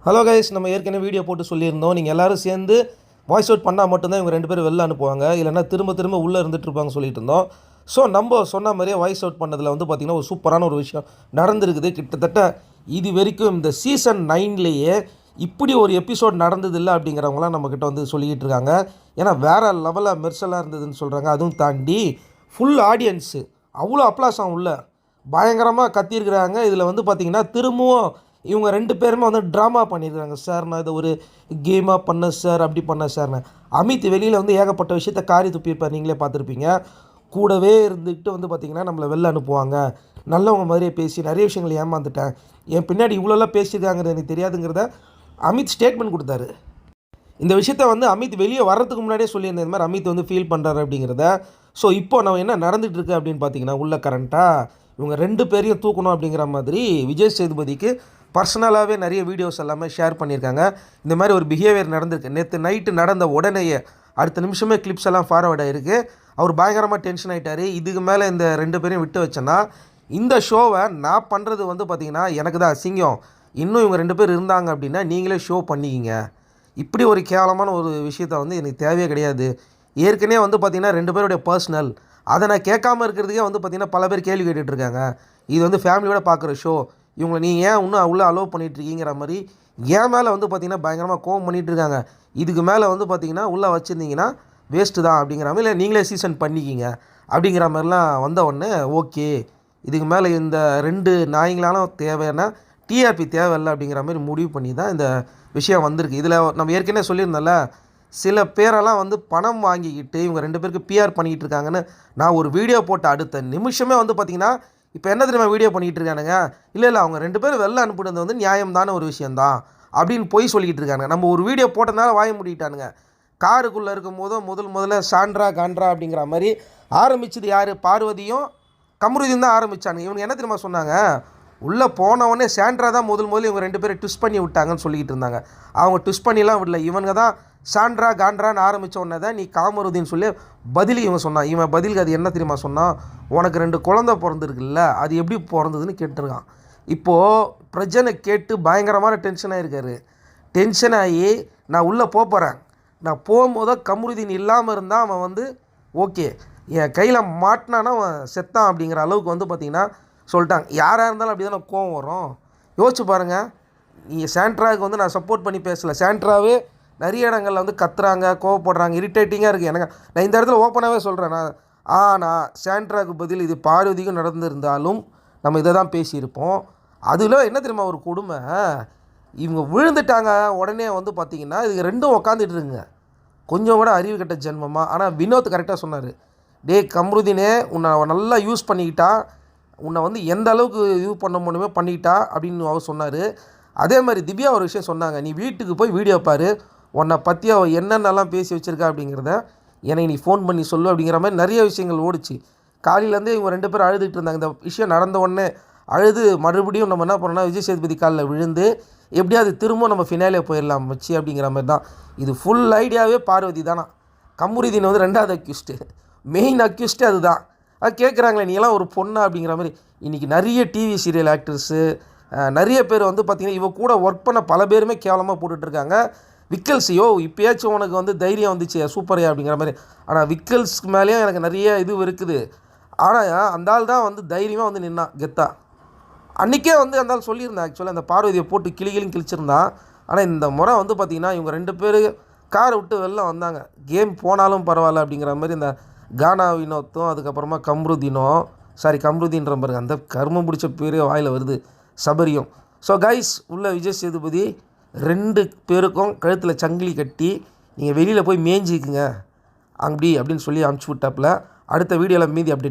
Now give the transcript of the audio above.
Hello guys, நம்ம ஏற்கனவே video போட்டு சொல்லியிருந்தோம். நீங்கள் எல்லோரும் சேர்ந்து வாய்ஸ் அவுட் பண்ணால் மட்டும்தான் இவங்க 2 பேரும் வெளில அனுப்புவாங்க, இல்லைனா திரும்ப திரும்ப உள்ளே இருந்துகிட்ருப்பாங்க சொல்லிட்டு இருந்தோம். ஸோ நம்ம சொன்ன மாதிரியே வாய்ஸ் அவுட் பண்ணதில் வந்து பார்த்திங்கன்னா ஒரு சூப்பரான ஒரு விஷயம் நடந்திருக்குது. கிட்டத்தட்ட இது வரைக்கும் இந்த சீசன் 9லேயே இப்படி ஒரு எபிசோட் நடந்ததில்லை அப்படிங்கிறவங்களாம் நம்மக்கிட்ட வந்து சொல்லிக்கிட்டு இருக்காங்க. ஏன்னா வேறு லெவலாக மெர்சலாக இருந்ததுன்னு சொல்கிறாங்க. அதுவும் தாண்டி ஃபுல் ஆடியன்ஸு அவ்வளோ அப்ளாஸாக உள்ள பயங்கரமாக கத்தியிருக்கிறாங்க. இதில் வந்து பார்த்திங்கன்னா திரும்பவும் இவங்க 2 பேருமே வந்து ட்ராமா பண்ணியிருக்காங்க. சார் நான் இதை ஒரு கேமாக பண்ணேன் சார், அப்படி பண்ணேன் சார்னு. அமித் வெளியில் வந்து ஏகப்பட்ட விஷயத்த காரி துப்பியிருப்பார், நீங்களே பார்த்துருப்பீங்க. கூடவே இருந்துக்கிட்டு வந்து பார்த்திங்கன்னா நம்மளை வெளில அனுப்புவாங்க, நல்லவங்க மாதிரியே பேசி நிறைய விஷயங்கள் ஏமாந்துட்டேன், என் பின்னாடி இவ்வளோலாம் பேசியிருக்காங்கிறது எனக்கு தெரியாதுங்கிறத அமித் ஸ்டேட்மெண்ட் கொடுத்தாரு. இந்த விஷயத்த வந்து அமித் வெளியே வர்றதுக்கு முன்னாடியே சொல்லியிருந்தேன், இந்த மாதிரி அமித் வந்து ஃபீல் பண்ணுறாரு அப்படிங்கிறத. ஸோ இப்போ நம்ம என்ன நடந்துகிட்ருக்கு அப்படின்னு பார்த்தீங்கன்னா, உள்ள கரண்ட்டாக இவங்க 2 பேரையும் தூக்கணும் அப்படிங்கிற மாதிரி விஜய் சேதுபதிக்கு பர்சனலாகவே நிறைய வீடியோஸ் எல்லாமே ஷேர் பண்ணியிருக்காங்க. இந்த மாதிரி ஒரு பிஹேவியர் நடந்திருக்கு. நேற்று நைட்டு நடந்த உடனேயே அடுத்த நிமிஷமே கிளிப்ஸ் எல்லாம் ஃபார்வர்ட் ஆகிருக்கு. அவர் பயங்கரமாக டென்ஷன் ஆகிட்டார். இதுக்கு மேலே இந்த 2 பேரையும் விட்டு வச்சேன்னா இந்த ஷோவை நான் பண்ணுறது வந்து பார்த்திங்கன்னா எனக்கு தான் அசிங்கம். இன்னும் இவங்க 2 பேர் இருந்தாங்க அப்படின்னா நீங்களே ஷோ பண்ணிக்கிங்க. இப்படி ஒரு கேவலமான ஒரு விஷயத்த வந்து எனக்கு தேவையே கிடையாது. ஏற்கனவே வந்து பார்த்திங்கன்னா 2 பேருடைய பர்சனல், அதை நான் கேட்காமல் இருக்கிறதுக்கே வந்து பார்த்திங்கன்னா பல பேர் கேள்வி கேட்டுட்ருக்காங்க. இது வந்து ஃபேமிலியோட பார்க்குற ஷோ, இவங்களை நீங்கள் ஏன் இன்னும் உள்ளே அலோவ் பண்ணிகிட்ருக்கீங்கிற மாதிரி ஏன் மேலே வந்து பார்த்திங்கன்னா பயங்கரமாக கோவம் பண்ணிகிட்ருக்காங்க. இதுக்கு மேலே வந்து பார்த்திங்கன்னா உள்ளே வச்சுருந்தீங்கன்னா வேஸ்ட்டு தான் அப்படிங்கிற மாதிரி, இல்லை நீங்களே சீசன் பண்ணிக்கிங்க அப்படிங்கிற மாதிரிலாம் வந்த உடனே ஓகே, இதுக்கு மேலே இந்த 2 நாய்ங்களாலும் தேவைன்னா டிஆர்பி தேவையில்லை அப்படிங்கிற மாதிரி முடிவு பண்ணி தான் இந்த விஷயம் வந்திருக்கு. இதில் நம்ம ஏற்கனவே சொல்லியிருந்தோம்ல, சில பேரெல்லாம் வந்து பணம் வாங்கிக்கிட்டு இவங்க 2 பேருக்கு பிஆர் பண்ணிக்கிட்டு இருக்காங்கன்னு நான் ஒரு வீடியோ போட்ட அடுத்த நிமிஷமே வந்து பார்த்திங்கன்னா இப்போ என்ன தெரியுமா வீடியோ பண்ணிக்கிட்டு இருக்கானுங்க, இல்லை அவங்க 2 பேரும் வெளில அனுப்பினது வந்து நியாயம்தான ஒரு விஷயந்தான் அப்படின்னு போய் சொல்லிக்கிட்டு இருக்காங்க. நம்ம ஒரு வீடியோ போட்டதுனால வாய முடிக்கிட்டானுங்க. காருக்குள்ளே இருக்கும் போதும் முதல்ல சாண்ட்ரா காண்ட்ரா அப்படிங்கிற மாதிரி ஆரம்பிச்சது யார்? பார்வதியும் கமருதீன் தான் ஆரம்பித்தானுங்க. இவங்க என்ன தெரியுமா சொன்னாங்க, உள்ளே போனவொடனே சாண்ட்ரா தான் முதல்ல இவங்க 2 பேரும் ட்விஸ்ட் பண்ணி விட்டாங்கன்னு சொல்லிக்கிட்டு இருந்தாங்க. அவங்க ட்விஸ்ட் பண்ணிலாம் விடல, இவங்க தான் சாண்ட்ரா காண்ட்ரான்னு ஆரம்பித்த உடனே தான் நீ காமருதீன் சொல்லி பதிலுக்கு இவன் சொன்னான். இவன் பதிலுக்கு அது என்ன தெரியுமா சொன்னான், உனக்கு 2 குழந்தை பிறந்திருக்குல்ல, அது எப்படி பிறந்ததுன்னு கேட்டிருக்கான். இப்போது பிரஜனை கேட்டு பயங்கரமான டென்ஷன் ஆகிருக்காரு. டென்ஷன் ஆகி நான் உள்ளே போகிறேன், நான் போகும்போது கமருதீன் இல்லாமல் இருந்தால் அவன் வந்து ஓகே, என் கையில் மாட்டினானா அவன் செத்தான் அப்படிங்கிற அளவுக்கு வந்து பார்த்திங்கன்னா சொல்லிட்டாங்க. யாராக இருந்தாலும் அப்படி தான் கோவம் வரும். யோசிச்சு பாருங்கள். நீங்கள் சாண்ட்ராவுக்கு வந்து நான் சப்போர்ட் பண்ணி பேசலை, சாண்ட்ராவே நிறைய இடங்களில் வந்து கத்துறாங்க, கோவப்படுறாங்க, இரிட்டேட்டிங்காக இருக்குது எனக்கு. நான் இந்த இடத்துல ஓப்பனாகவே சொல்கிறேன். ஆனால் சாண்ட்ராவுக்கு பதில் இது பார்வதிக்கும் நடந்திருந்தாலும் நம்ம இதை தான் பேசியிருப்போம். அதில் என்ன தெரியுமா ஒரு கொடுமை, இவங்க விழுந்துட்டாங்க உடனே வந்து பார்த்திங்கன்னா இதுக்கு 2ம் உக்காந்துட்டு இருக்குங்க, கொஞ்சம் கூட அறிவு கட்ட ஜென்மமாக. ஆனால் வினோத் கரெக்டாக சொன்னார், டே கமருதீனே உன்னை நல்லா யூஸ் பண்ணிக்கிட்டா, உன்னை வந்து எந்த அளவுக்கு யூஸ் பண்ண முடியுமோ பண்ணிக்கிட்டா அப்படின்னு அவர் சொன்னார். அதே மாதிரி திவ்யா ஒரு விஷயம் சொன்னாங்க, நீ வீட்டுக்கு போய் வீடியோ பாரு, உன்னை பற்றி அவள் என்னென்னலாம் பேசி வச்சுருக்கா அப்படிங்கிறத எனக்கு நீ ஃபோன் பண்ணி சொல்லு அப்படிங்கிற மாதிரி நிறைய விஷயங்கள் ஓடிச்சு. காலையிலேருந்தே இவங்க 2 பேரும் அழுதுகிட்டு இருந்தாங்க. இந்த விஷயம் நடந்த உடனே அழுது மறுபடியும் நம்ம என்ன பண்ணோம்னா விஜய் சேதுபதி காலில் விழுந்து எப்படியாவது திரும்ப நம்ம ஃபினாலே போயிடலாம் வச்சு அப்படிங்கிற மாதிரி தான். இது ஃபுல் ஐடியாவே பார்வதி தானா. கமருதீன் வந்து 2வது அக்யூஸ்ட்டு, மெயின் அக்யூஸ்ட்டு அதுதான். அது கேட்குறாங்களே நீ எல்லாம் ஒரு பொண்ணா அப்படிங்கிற மாதிரி. இன்றைக்கி நிறைய டிவி சீரியல் ஆக்டர்ஸு நிறைய பேர் வந்து பார்த்திங்கன்னா இவ கூட ஒர்க் பண்ண பல பேருமே கேவலமாக போட்டுட்ருக்காங்க. விக்கல்ஸையோ இப்போயாச்சும் உனக்கு வந்து தைரியம் வந்துச்சு சூப்பரையா அப்படிங்கிற மாதிரி. ஆனால் விக்கல்ஸ்க்கு மேலேயும் எனக்கு நிறைய இது இருக்குது. ஆனால் அந்த ஆள் தான் வந்து தைரியமாக வந்து நின்னான் கெத்தா. அன்றைக்கே வந்து அந்த ஆள் சொல்லியிருந்தேன் ஆக்சுவலாக அந்த பார்வதியை போட்டு கிளிகிளின்னு கிழிச்சிருந்தான். ஆனால் இந்த முறை வந்து பார்த்திங்கன்னா இவங்க 2 பேர் காரை விட்டு வெளில வந்தாங்க, கேம் போனாலும் பரவாயில்ல அப்படிங்கிற மாதிரி. இந்த கானா வினோத்தும் அதுக்கப்புறமா கமருதீன்ற பாருங்க, அந்த கர்மம் பிடிச்ச பேரே வாயில் வருது, சபரியும். ஸோ கைஸ், உள்ள விஜய் சேதுபதி 2 பேருக்கும் கழுத்தில் சங்கிலி கட்டி நீங்கள் வெளியில் போய் மேய்ஞ்சிக்குங்க அப்படி அப்படின்னு சொல்லி அனுப்பிச்சி விட்டாப்புல. அடுத்த வீடியோவில் மீதி அப்டேட்.